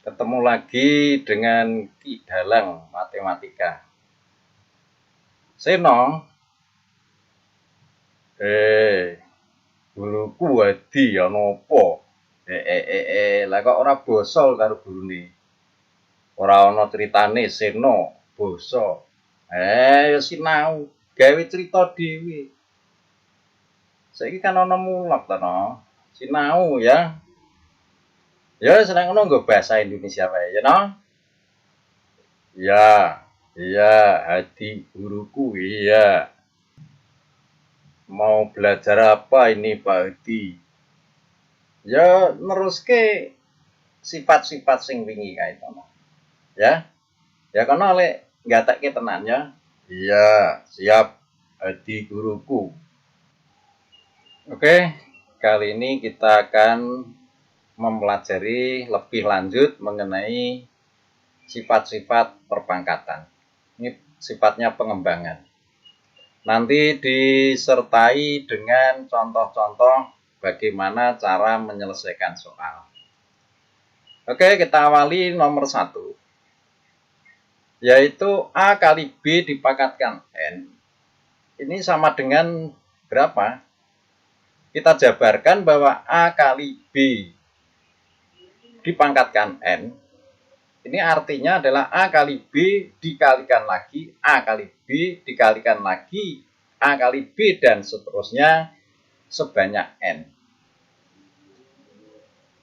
Ketemu lagi dengan Ki Dalang Matematika. Seno, guruku Wadi ya nopo? Lah kok ora bosol karo gurune. Ora ana critane Seno basa. Ya sinau, gawe crita dhewe. Saiki kan ana mulak to no. Sinau ya. Ya seneng ngono nggo bahasa Indonesia wae ya no. Iya, Hadi guruku, iya. Mau belajar apa ini Pak Hadi? Ya neruske sifat-sifat sing wingi kae to. Ya. Ya kono lek nggatekke tenan ya. Iya, siap Hadi guruku. Oke, kali ini kita akan mempelajari lebih lanjut mengenai sifat-sifat perpangkatan. Ini sifatnya pengembangan. Nanti disertai dengan contoh-contoh bagaimana cara menyelesaikan soal. Oke, kita awali nomor 1. Yaitu A kali B dipangkatkan N. Ini sama dengan berapa? Kita jabarkan bahwa A kali B dipangkatkan N. Ini artinya adalah A kali B dikalikan lagi, A kali B dikalikan lagi, A kali B, dan seterusnya sebanyak N.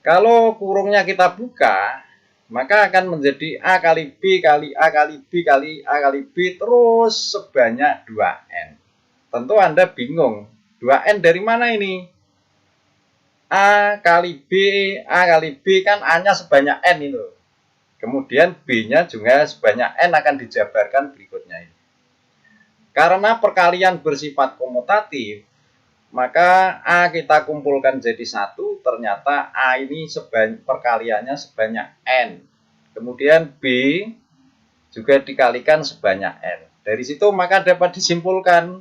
Kalau kurungnya kita buka, maka akan menjadi A kali B kali A kali B kali A kali B terus sebanyak 2N. Tentu Anda bingung, 2N dari mana ini? A kali B kan A-nya sebanyak N itu. Kemudian B-nya juga sebanyak N akan dijabarkan berikutnya ini. Karena perkalian bersifat komutatif, maka A kita kumpulkan jadi 1, ternyata A ini perkaliannya sebanyak N. Kemudian B juga dikalikan sebanyak N. Dari situ maka dapat disimpulkan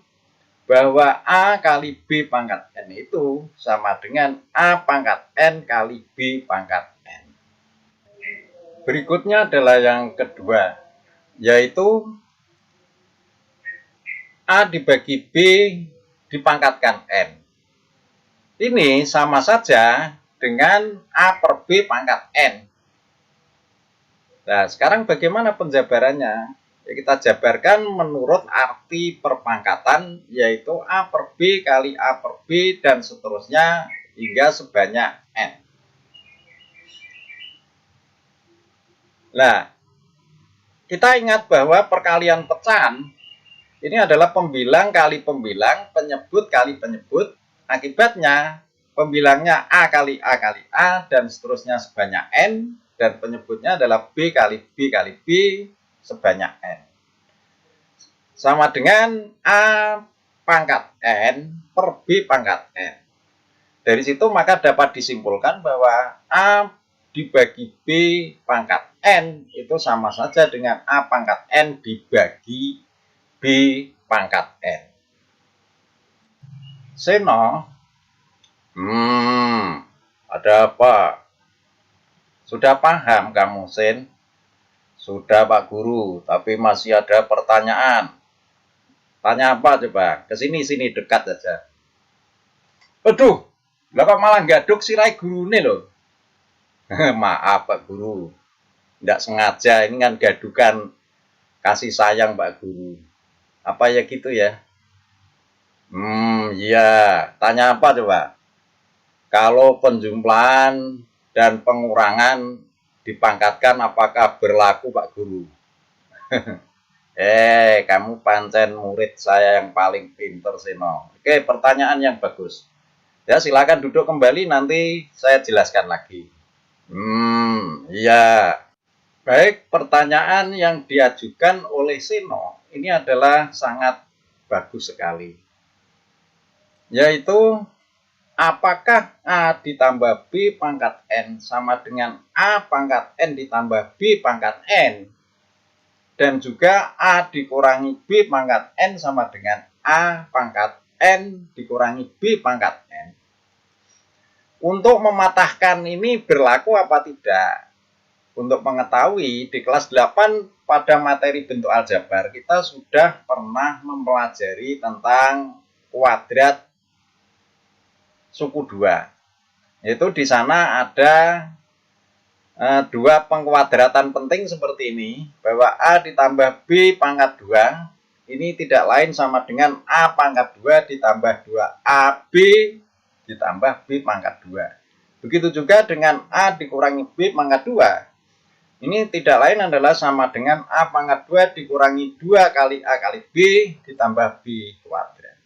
bahwa A kali B pangkat N itu sama dengan A pangkat N kali B pangkat N. Berikutnya adalah yang kedua, yaitu A dibagi B dipangkatkan N. Ini sama saja dengan A per B pangkat N. Nah, sekarang bagaimana penjabarannya? Ya, kita jabarkan menurut arti perpangkatan, yaitu A per B kali A per B dan seterusnya hingga sebanyak N. Nah, kita ingat bahwa perkalian pecahan ini adalah pembilang kali pembilang, penyebut kali penyebut. Akibatnya pembilangnya A kali A kali A dan seterusnya sebanyak N, dan penyebutnya adalah B kali B kali B sebanyak N. Sama dengan A pangkat N per B pangkat N. Dari situ maka dapat disimpulkan bahwa A dibagi B pangkat N itu sama saja dengan A pangkat N dibagi B pangkat N. Seno, ada apa? Sudah paham kamu, Sen? Sudah, Pak Guru, tapi masih ada pertanyaan. Tanya apa coba? Kesini dekat saja. Aduh, lah kok malah gaduk sirai gurune loh. Maaf Pak Guru, tidak sengaja, ini kan gadukan kasih sayang Pak Guru. Apa ya gitu ya? Iya. Tanya apa coba? Kalau penjumlahan dan pengurangan dipangkatkan apakah berlaku Pak Guru? Kamu pancen murid saya yang paling pinter Seno. Oke, pertanyaan yang bagus. Ya, silakan duduk kembali, nanti saya jelaskan lagi. Iya. Baik, pertanyaan yang diajukan oleh Seno ini adalah sangat bagus sekali. Yaitu, apakah A ditambah B pangkat N sama dengan A pangkat N ditambah B pangkat N? Dan juga A dikurangi B pangkat N sama dengan A pangkat N dikurangi B pangkat N. Untuk mematahkan ini berlaku apa tidak? untuk mengetahui di kelas 8 pada materi bentuk aljabar kita sudah pernah mempelajari tentang kuadrat suku 2. Yaitu di sana ada dua pengkuadratan penting seperti ini, bahwa A ditambah B pangkat 2 ini tidak lain sama dengan A pangkat 2 ditambah 2AB ditambah B pangkat 2. Begitu juga dengan A dikurangi B pangkat 2. Ini tidak lain adalah sama dengan A pangkat 2 dikurangi 2 kali A kali B ditambah B kuadrat.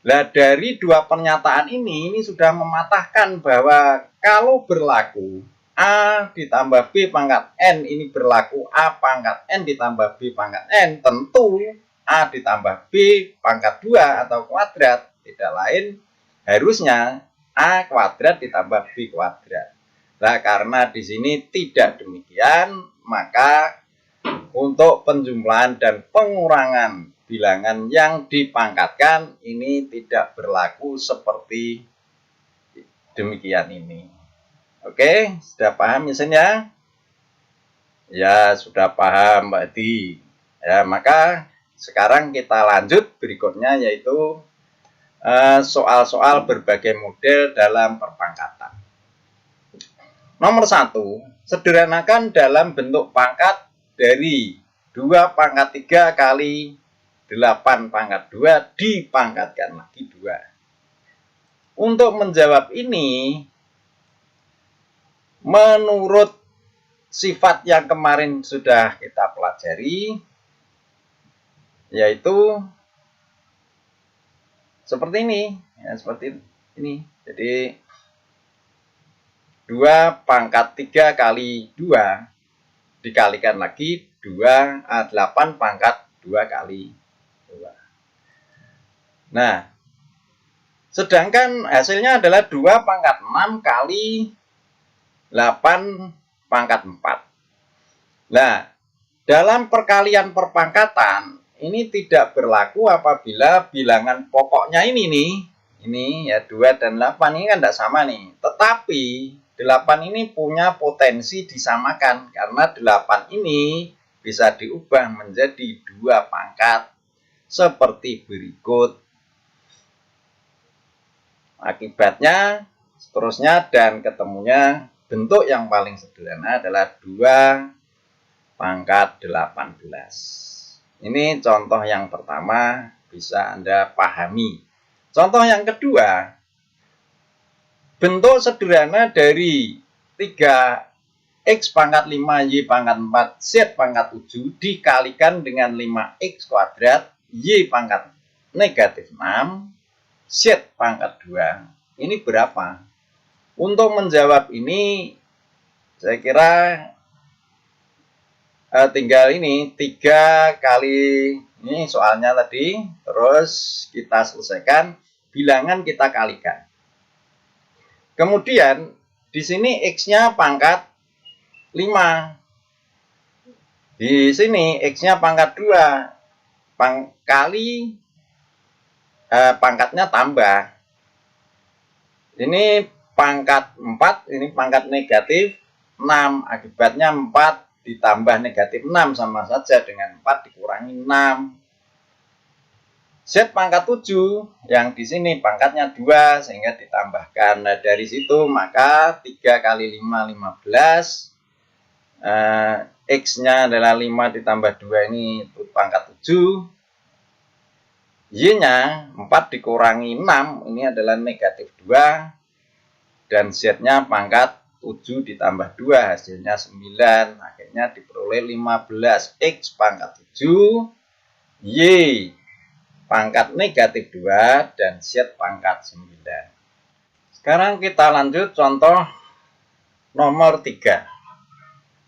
Nah, dari dua pernyataan ini sudah mematahkan bahwa kalau berlaku A ditambah B pangkat N ini berlaku A pangkat N ditambah B pangkat N, tentu A ditambah B pangkat 2 atau kuadrat tidak lain harusnya A kuadrat ditambah B kuadrat. Nah, karena di sini tidak demikian, maka untuk penjumlahan dan pengurangan bilangan yang dipangkatkan ini tidak berlaku seperti demikian ini. Oke, sudah paham misalnya? Ya, sudah paham Mbak Di. Ya, maka sekarang kita lanjut berikutnya yaitu soal-soal berbagai model dalam perpangkatan. Nomor 1, sederhanakan dalam bentuk pangkat dari 2 pangkat 3 kali 8 pangkat 2 dipangkatkan lagi 2. Untuk menjawab ini, menurut sifat yang kemarin sudah kita pelajari, yaitu seperti ini. Ya, seperti ini. Jadi 2 pangkat 3 kali 2 dikalikan lagi 8 pangkat 2 kali 2. Nah, sedangkan hasilnya adalah 2 pangkat 6 kali 8 pangkat 4. Nah, dalam perkalian perpangkatan ini tidak berlaku apabila bilangan pokoknya ini nih. Ini ya 2 dan 8 ini kan tidak sama nih. Tetapi 8 ini punya potensi disamakan karena 8 ini bisa diubah menjadi 2 pangkat seperti berikut. Akibatnya seterusnya dan ketemunya bentuk yang paling sederhana adalah 2 pangkat 18. Ini contoh yang pertama bisa Anda pahami. Contoh yang kedua, bentuk sederhana dari 3x pangkat 5 y pangkat 4 z pangkat 7 dikalikan dengan 5x kuadrat y pangkat negatif 6 z pangkat 2. Ini berapa? Untuk menjawab ini saya kira tinggal ini 3 kali ini soalnya tadi, terus kita selesaikan, bilangan kita kalikan. Kemudian di sini X-nya pangkat 5. Di sini X-nya pangkat 2. Kali pangkatnya tambah. Ini pangkat 4, ini pangkat negatif 6. Akibatnya 4 ditambah negatif 6 sama saja dengan 4 dikurangi 6. Z pangkat 7 yang di sini pangkatnya 2 sehingga ditambahkan. Nah, dari situ maka 3 kali 5 15. X-nya adalah 5 ditambah 2 ini pangkat 7. Y-nya 4 dikurangi 6 ini adalah negatif 2. Dan Z-nya pangkat 7 ditambah 2 hasilnya 9. Akhirnya diperoleh 15X pangkat 7 Y pangkat negatif 2 dan Z pangkat 9. Sekarang kita lanjut contoh nomor 3.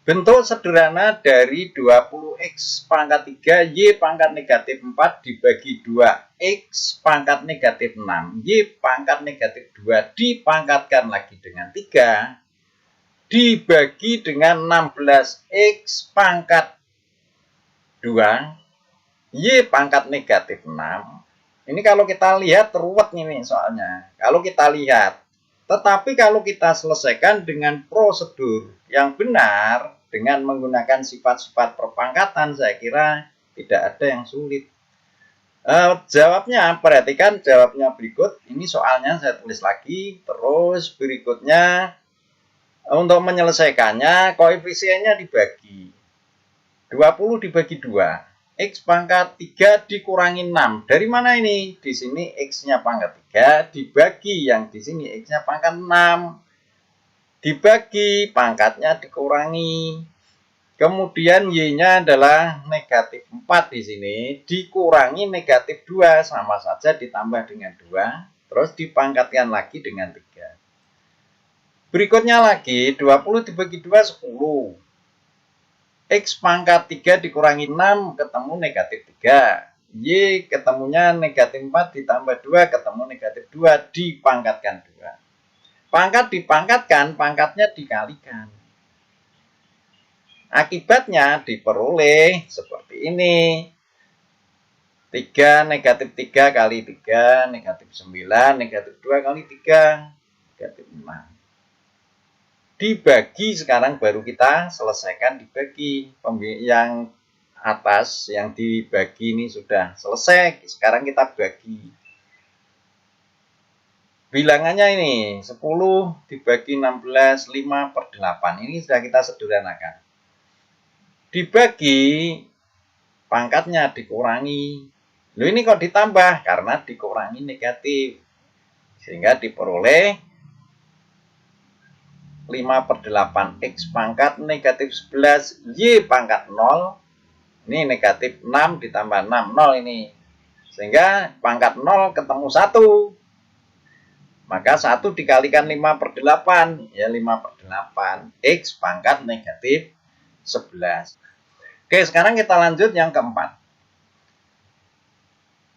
Bentuk sederhana dari 20x pangkat 3 Y pangkat negatif 4 dibagi 2x pangkat negatif 6 Y pangkat negatif 2 dipangkatkan lagi dengan 3 dibagi dengan 16x pangkat 2 Y pangkat negatif 6. Ini kalau kita lihat ruwet nih soalnya. Kalau kita lihat Tetapi kalau kita selesaikan dengan prosedur yang benar, dengan menggunakan sifat-sifat perpangkatan, saya kira tidak ada yang sulit. Jawabnya, perhatikan jawabnya berikut. Ini soalnya saya tulis lagi. Terus berikutnya, untuk menyelesaikannya, koefisiennya dibagi. 20 dibagi 2. X pangkat 3 dikurangi 6. Dari mana ini? Di sini X-nya pangkat 3 dibagi yang di sini X-nya pangkat 6. Dibagi, pangkatnya dikurangi. Kemudian Y-nya adalah negatif 4 di sini. Dikurangi negatif 2. Sama saja ditambah dengan 2. Terus dipangkatkan lagi dengan 3. Berikutnya lagi, 20 dibagi 2, 10. X pangkat 3 dikurangi 6 ketemu negatif 3. Y ketemunya negatif 4 ditambah 2 ketemu negatif 2 dipangkatkan 2. Pangkat dipangkatkan, pangkatnya dikalikan. Akibatnya diperoleh seperti ini. 3 negatif 3 kali 3 negatif 9 negatif 2 kali 3 negatif 6. Dibagi, sekarang baru kita selesaikan dibagi. Yang atas yang dibagi ini sudah selesai, sekarang kita bagi. Bilangannya ini 10 dibagi 16, 5/8. Ini sudah kita sederhanakan. Dibagi, pangkatnya dikurangi. Loh, ini kok ditambah? Karena dikurangi negatif. Sehingga diperoleh 5/8 X pangkat negatif 11 Y pangkat 0. Ini negatif 6 ditambah 6, 0 ini. Sehingga pangkat 0 ketemu 1. Maka 1 dikalikan 5/8. Ya 5/8 X pangkat negatif 11. Oke, sekarang kita lanjut yang keempat.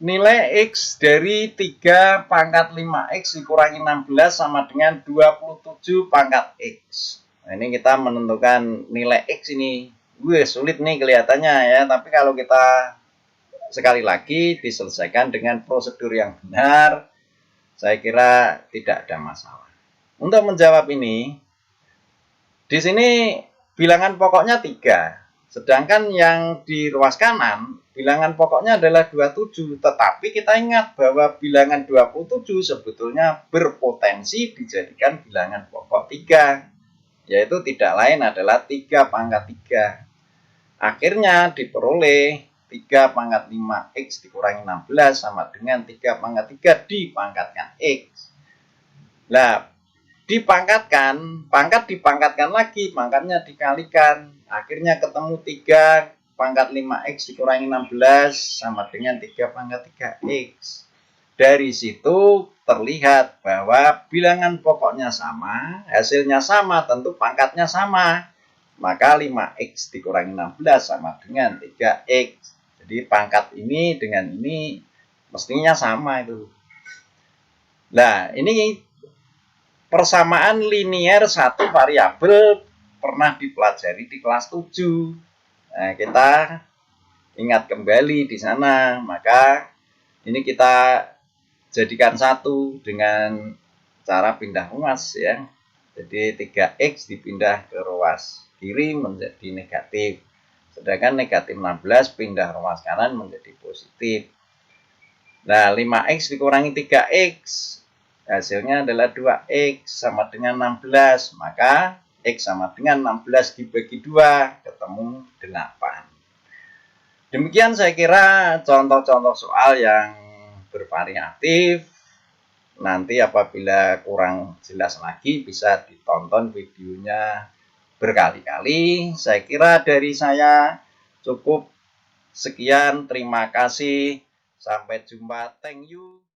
Nilai X dari 3 pangkat 5X dikurangi 16 sama dengan 27 pangkat X. Nah, ini kita menentukan nilai X ini. Sulit nih kelihatannya ya. Tapi kalau kita sekali lagi diselesaikan dengan prosedur yang benar, saya kira tidak ada masalah. Untuk menjawab ini, di sini bilangan pokoknya 3. Sedangkan yang di ruas kanan, bilangan pokoknya adalah 27. Tetapi kita ingat bahwa bilangan 27 sebetulnya berpotensi dijadikan bilangan pokok 3. Yaitu tidak lain adalah 3 pangkat 3. Akhirnya diperoleh 3 pangkat 5X dikurangi 16 sama dengan 3 pangkat 3 dipangkatkan X. Nah, dipangkatkan, pangkat dipangkatkan lagi, pangkatnya dikalikan. Akhirnya ketemu 3 pangkat 5X dikurangi 16 sama dengan 3 pangkat 3X. Dari situ terlihat bahwa bilangan pokoknya sama, hasilnya sama, tentu pangkatnya sama. Maka 5X dikurangi 16 sama dengan 3X. Jadi pangkat ini dengan ini mestinya sama itu. Nah, ini persamaan linier satu variabel pernah dipelajari di kelas 7. Nah, kita ingat kembali di sana, maka ini kita jadikan satu dengan cara pindah ruas ya. Jadi 3X dipindah ke ruas kiri menjadi negatif. Sedangkan negatif 16 pindah ruas kanan menjadi positif. Nah, 5X dikurangi 3X. Hasilnya adalah 2X sama dengan 16. Maka X sama dengan 16 dibagi 2, ketemu 8. Demikian saya kira contoh-contoh soal yang bervariatif. Nanti apabila kurang jelas lagi bisa ditonton videonya berkali-kali. Saya kira dari saya cukup sekian. Terima kasih. Sampai jumpa. Thank you.